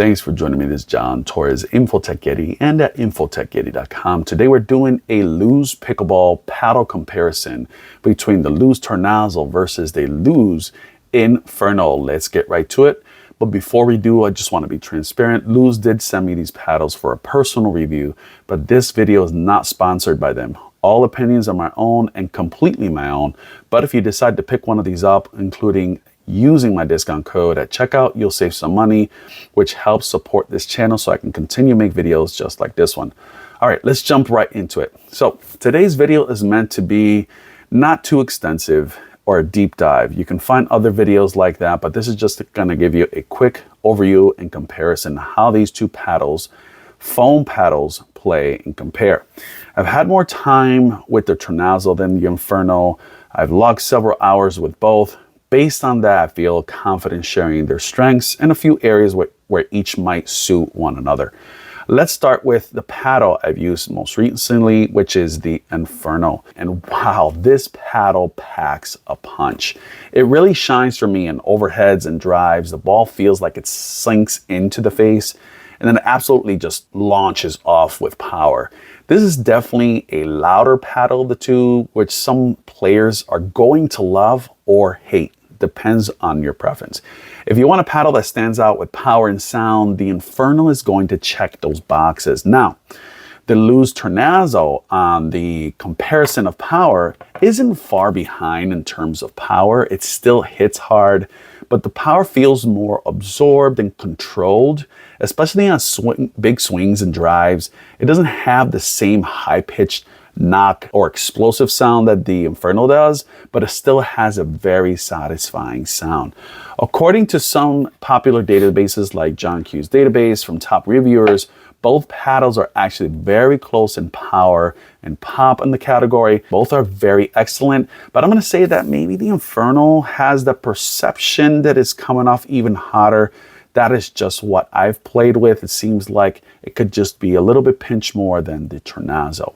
Thanks for joining me. This is John Torres, Infotech Yeti, and at infotechyeti.com. Today we're doing a LUZZ pickleball paddle comparison between the LUZZ Tornazo versus the LUZZ Inferno. Let's get right to it. But before we do, I just want to be transparent. LUZZ did send me these paddles for a personal review, but this video is not sponsored by them. All opinions are my own and completely my own. But if you decide to pick one of these up, including using my discount code at checkout, you'll save some money, which helps support this channel so I can continue to make videos just like this one. All right, let's jump right into it. So today's video is meant to be not too extensive or a deep dive. You can find other videos like that, but this is just gonna give you a quick overview and comparison of how these two paddles, foam paddles, play and compare. I've had more time with the Tornazo than the Inferno. I've logged several hours with both. Based on that, I feel confident sharing their strengths and a few areas where each might suit one another. Let's start with the paddle I've used most recently, which is the Inferno. And wow, this paddle packs a punch. It really shines for me in overheads and drives. The ball feels like it sinks into the face and then absolutely just launches off with power. This is definitely a louder paddle of the two, which some players are going to love or hate. Depends on your preference. If you want a paddle that stands out with power and sound, the Inferno is going to check those boxes. Now, the LUZZ Tornazo on the comparison of power isn't far behind in terms of power. It still hits hard, but the power feels more absorbed and controlled, especially on big swings and drives. It doesn't have the same high-pitched knock or explosive sound that the Inferno does, but it still has a very satisfying sound. According to some popular databases like John Q's database from top reviewers, both paddles are actually very close in power and pop in the category. Both are very excellent, but I'm going to say that maybe the Inferno has the perception that it's coming off even hotter. That is just what I've played with. It seems like it could just be a little bit pinch more than the Tornazo.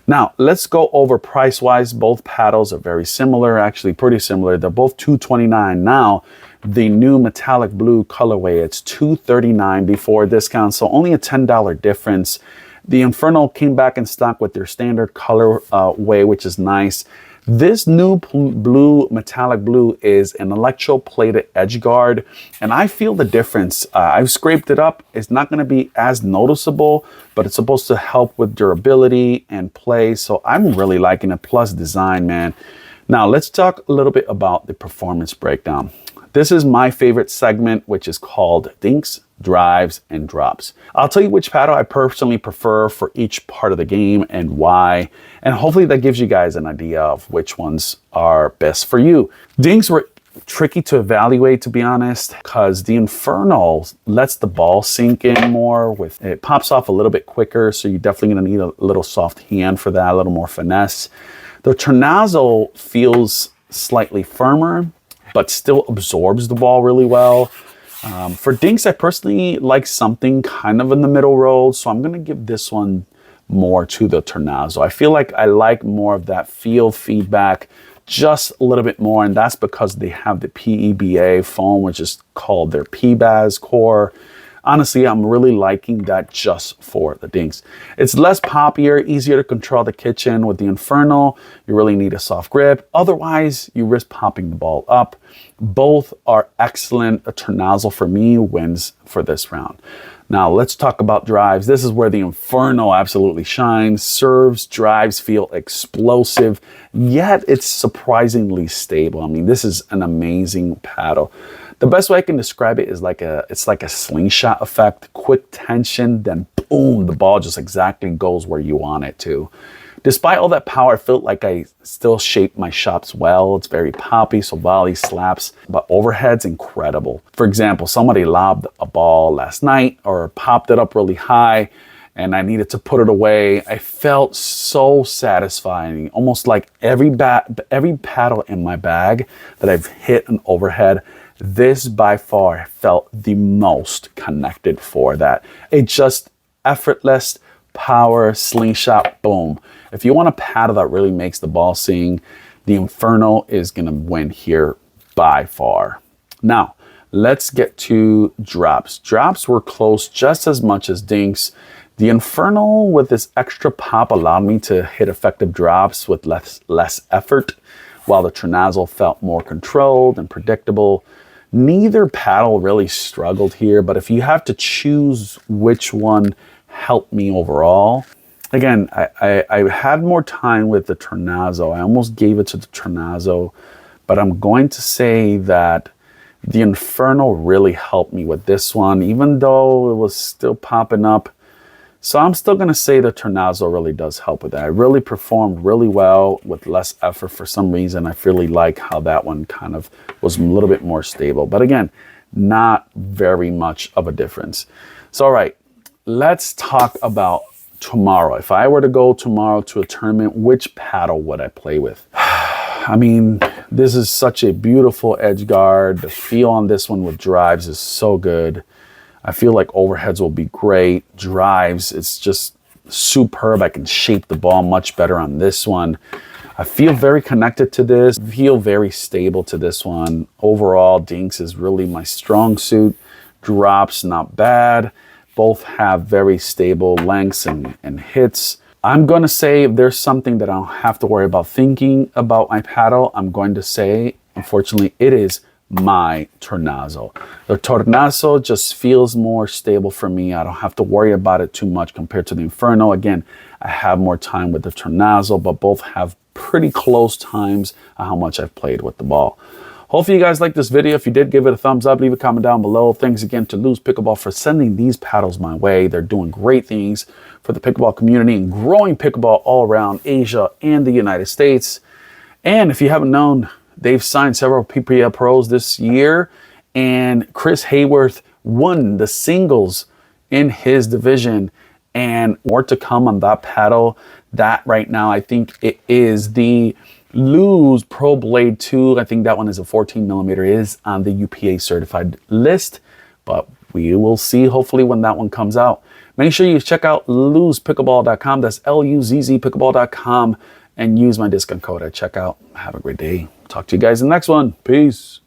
Now, let's go over price-wise. Both paddles are very similar, actually pretty similar. They're both $229 now. The new metallic blue colorway, it's $239 before discount, so only a $10 difference. The Inferno came back in stock with their standard colorway, which is nice. This new blue, metallic blue, is an electroplated edge guard, and I feel the difference. I've scraped it up. It's not going to be as noticeable, but it's supposed to help with durability and play, so I'm really liking it, plus design, man. Now, let's talk a little bit about the performance breakdown. This is my favorite segment, which is called Dinks, Drives, and Drops. I'll tell you which paddle I personally prefer for each part of the game and why, and hopefully that gives you guys an idea of which ones are best for you. Dinks were tricky to evaluate, to be honest, because the Inferno lets the ball sink in more. It pops off a little bit quicker, so you're definitely going to need a little soft hand for that, a little more finesse. The Tornazo feels slightly firmer, but still absorbs the ball really well. For Dinks, I personally like something kind of in the middle road, so I'm gonna give this one more to the Tornazo. I feel like I like more of that field feedback, just a little bit more, and that's because they have the PEBA foam, which is called their PBAS core. Honestly, I'm really liking that just for the Dinks. It's less poppier, easier to control the kitchen. With the Inferno, you really need a soft grip. Otherwise, you risk popping the ball up. Both are excellent. A Tornazo for me wins for this round. Now, let's talk about drives. This is where the Inferno absolutely shines. Serves, drives feel explosive, yet it's surprisingly stable. I mean, this is an amazing paddle. The best way I can describe it is it's like a slingshot effect. Quick tension, then boom, the ball just exactly goes where you want it to. Despite all that power, I felt like I still shaped my shots well. It's very poppy, so volley slaps, but overhead's incredible. For example, somebody lobbed a ball last night or popped it up really high, and I needed to put it away. I felt so satisfying, almost like every paddle in my bag that I've hit an overhead, this by far felt the most connected for that. It just effortless power, slingshot, boom. If you want a paddle that really makes the ball sing, the Inferno is gonna win here by far. Now, Let's get to drops. Drops were close just as much as Dinks. The Inferno with this extra pop allowed me to hit effective drops with less effort, while the Tornazo felt more controlled and predictable. Neither paddle really struggled here, but if you have to choose which one helped me overall, again, I had more time with the Tornazo. I almost gave it to the Tornazo, but I'm going to say that the Inferno really helped me with this one, even though it was still popping up. So I'm still going to say the Tornazo really does help with that. It really performed really well with less effort for some reason. I really like how that one kind of was a little bit more stable. But again, not very much of a difference. So, all right, let's talk about tomorrow. If I were to go tomorrow to a tournament, which paddle would I play with? I mean, this is such a beautiful edge guard. The feel on this one with drives is so good. I feel like overheads will be great. Drives, it's just superb. I can shape the ball much better on this one. I feel very connected to this. I feel very stable to this one. Overall, Dinks is really my strong suit. Drops, not bad. Both have very stable lengths and hits. I'm going to say if there's something that I don't have to worry about thinking about my paddle, I'm going to say, unfortunately, it is my Tornazo. The Tornazo just feels more stable for me. I don't have to worry about it too much compared to the Inferno. Again, I have more time with the Tornazo, but both have pretty close times on how much I've played with the ball. Hopefully you guys liked this video. If you did, give it a thumbs up, leave a comment down below. Thanks again to LUZZ Pickleball for sending these paddles my way. They're doing great things for the pickleball community and growing pickleball all around Asia and the United States. And if you haven't known, they've signed several PPL pros this year, and Chris Hayworth won the singles in his division, and more to come on that paddle. That right now, I think it is the LUZZ Pro Blade 2. I think that one is a 14 millimeter, is on the UPA certified list, but we will see hopefully when that one comes out. Make sure you check out luzzpickleball.com. That's LUZZ pickleball.com, and use my discount code at checkout. Have a great day. Talk to you guys in the next one. Peace.